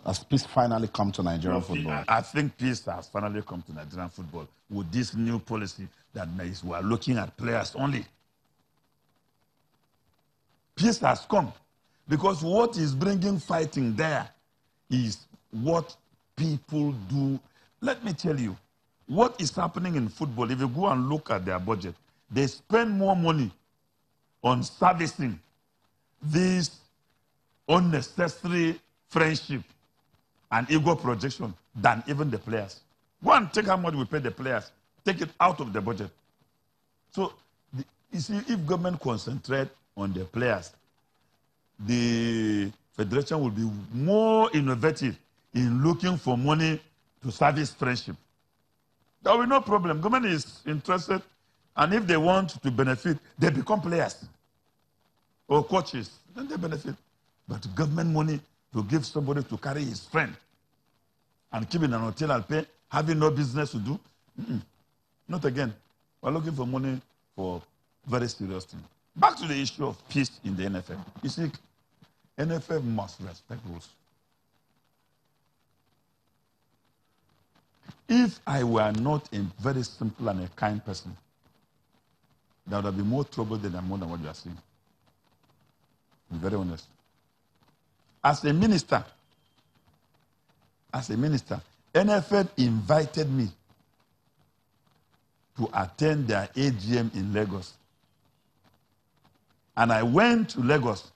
Has peace finally come to Nigerian football? I think peace has finally come to Nigerian football with this new policy that we are looking at players only. Peace has come because what is bringing fighting there is what people do. Let me tell you, what is happening in football, if you go and look at their budget, they spend more money on servicing this unnecessary friendship and ego projection than even the players. Go and take how much we pay the players. Take it out of the budget. So, you see, if government concentrate on the players, the federation will be more innovative in looking for money to service friendship. There will be no problem. Government is interested, and if they want to benefit, they become players or coaches. Then they benefit. But government money to give somebody to carry his friend and keep in an hotel and pay, having no business to do? Not again. We're looking for money for very serious things. Back to the issue of peace in the NFF. You see, NFF must respect rules. If I were not a very simple and a kind person, there would have been more trouble than more than what you are seeing. To be very honest. As a minister, NFF invited me to attend their AGM in Lagos. And I went to Lagos.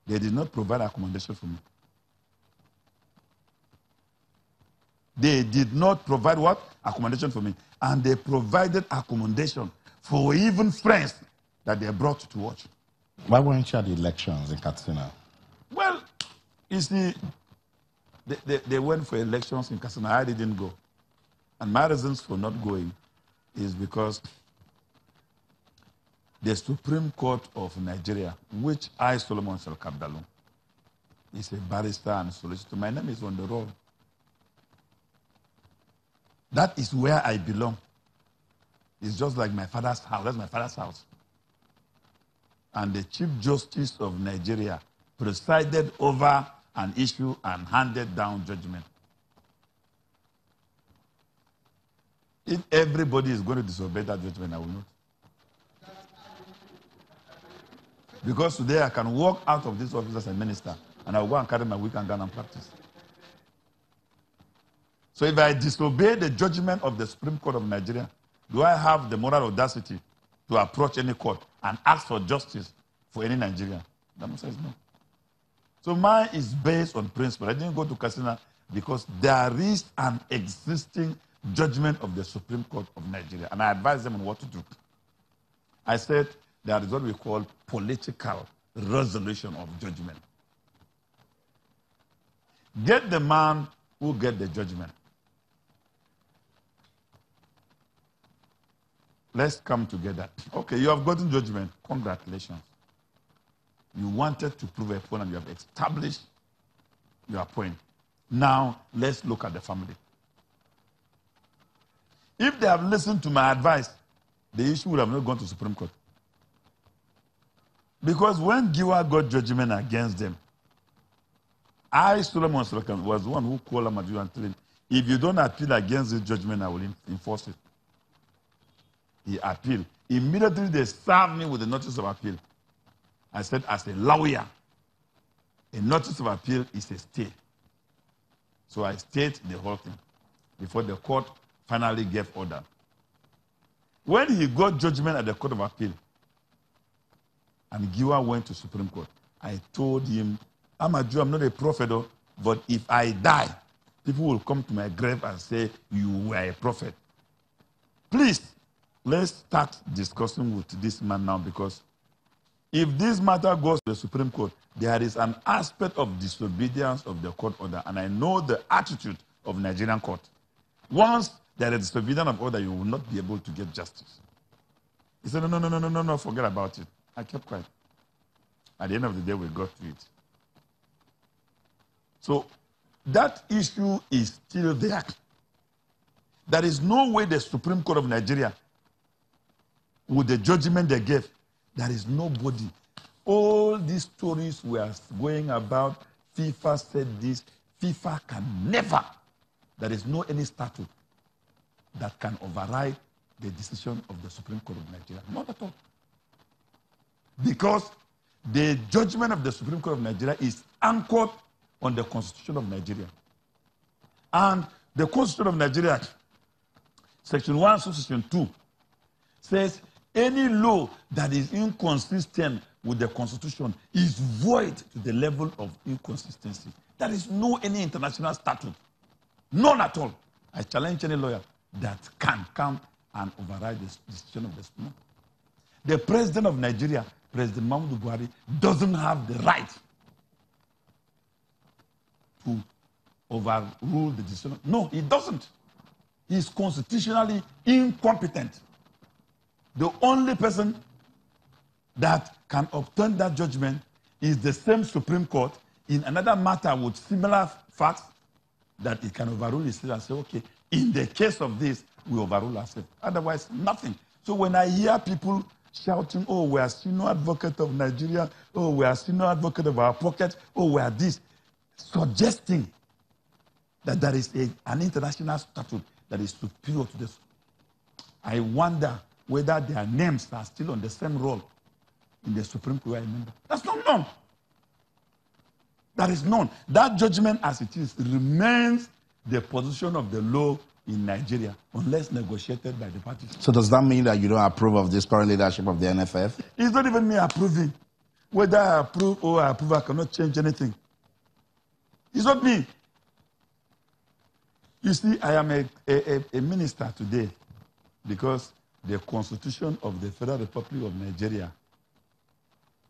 They did not provide accommodation for me. They did not provide what? Accommodation for me. And they provided accommodation for even friends that they brought to watch. Why weren't you at the elections in Katsina? Well, you see, they went for elections in Katsina. I didn't go. And my reasons for not going is because the Supreme Court of Nigeria, which I, Solomon Dalung, is a barrister and solicitor. My name is on the roll. That is where I belong. It's just like my father's house. That's my father's house. And the Chief Justice of Nigeria presided over an issue and handed down judgment. If everybody is going to disobey that judgment, I will not. Because today I can walk out of this office as a minister and I will go and carry my weekend gown and practice. So if I disobey the judgment of the Supreme Court of Nigeria, do I have the moral audacity to approach any court and ask for justice for any Nigerian? The answer is no. So mine is based on principle. I didn't go to Katsina because there is an existing judgment of the Supreme Court of Nigeria, and I advised them on what to do. I said there is what we call political resolution of judgment. Get the man who get the judgment. Let's come together. Okay, you have gotten judgment. Congratulations. You wanted to prove a point and you have established your point. Now, let's look at the family. If they have listened to my advice, the issue would have not gone to Supreme Court. Because when Giwa got judgment against them, I, Solomon Sulakan, was the one who called Amadu and told him, if you don't appeal against this judgment, I will enforce it. He appealed. Immediately they served me with a notice of appeal. I said, as a lawyer, a notice of appeal is a stay. So I stayed the whole thing before the court finally gave order. When he got judgment at the Court of Appeal, and Giwa went to Supreme Court, I told him, I'm a Jew, I'm not a prophet, but if I die, people will come to my grave and say, you were a prophet. Please, let's start discussing with this man now, because if this matter goes to the Supreme Court, there is an aspect of disobedience of the court order, and I know the attitude of Nigerian court. Once there is disobedience of order, you will not be able to get justice. He said, no, forget about it. I kept quiet. At the end of the day, we got to it. So that issue is still there. There is no way the Supreme Court of Nigeria, with the judgment they gave, there is nobody. All these stories were going about FIFA said this. FIFA can never. There is no any statute that can override the decision of the Supreme Court of Nigeria. Not at all. Because the judgment of the Supreme Court of Nigeria is anchored on the Constitution of Nigeria. And the Constitution of Nigeria, Section 1, Section 2, says any law that is inconsistent with the Constitution is void to the level of inconsistency. There is no any international statute, none at all. I challenge any lawyer that can come and override the decision of the Supreme Court. The President of Nigeria, President Muhammadu Buhari, doesn't have the right to overrule the decision. No, he doesn't. He is constitutionally incompetent. The only person that can obtain that judgment is the same Supreme Court in another matter with similar facts that it can overrule itself and say, okay, in the case of this, we overrule ourselves. Otherwise, nothing. So when I hear people shouting, oh, we are senior advocate of Nigeria, oh, we are senior advocate of our pocket, oh, we are this, suggesting that there is an international statute that is superior to this. I wonder whether their names are still on the same roll in the Supreme Court. I remember. That's not known. That is known. That judgment as it is remains the position of the law in Nigeria unless negotiated by the parties. So does that mean that you don't approve of this current leadership of the NFF? It's not even me approving. Whether I approve or I approve, I cannot change anything. It's not me. You see, I am a minister today because the Constitution of the Federal Republic of Nigeria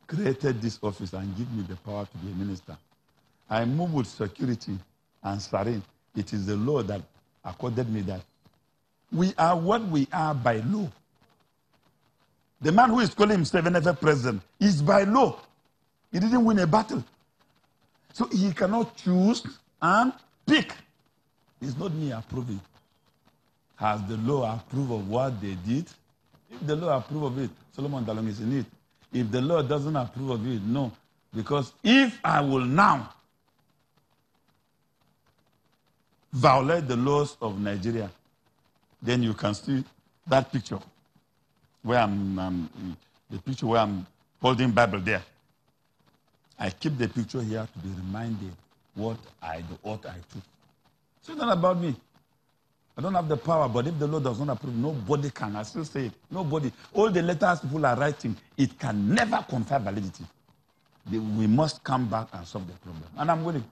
created this office and gave me the power to be a minister. I move with security and serene. It is the law that accorded me that. We are what we are by law. The man who is calling himself NFF president is by law. He didn't win a battle. So he cannot choose and pick. It's not me approving. Has the law approved of what they did? If the law approves of it, Solomon Dalung is in it. If the law doesn't approve of it, no. Because if I will now violate the laws of Nigeria, then you can see that picture where the picture where I'm holding Bible there. I keep the picture here to be reminded the oath I took. So it's not about me. I don't have the power, but if the law does not approve, nobody can. I still say it. Nobody. All the letters people are writing, it can never confer validity. We must come back and solve the problem. And I'm willing.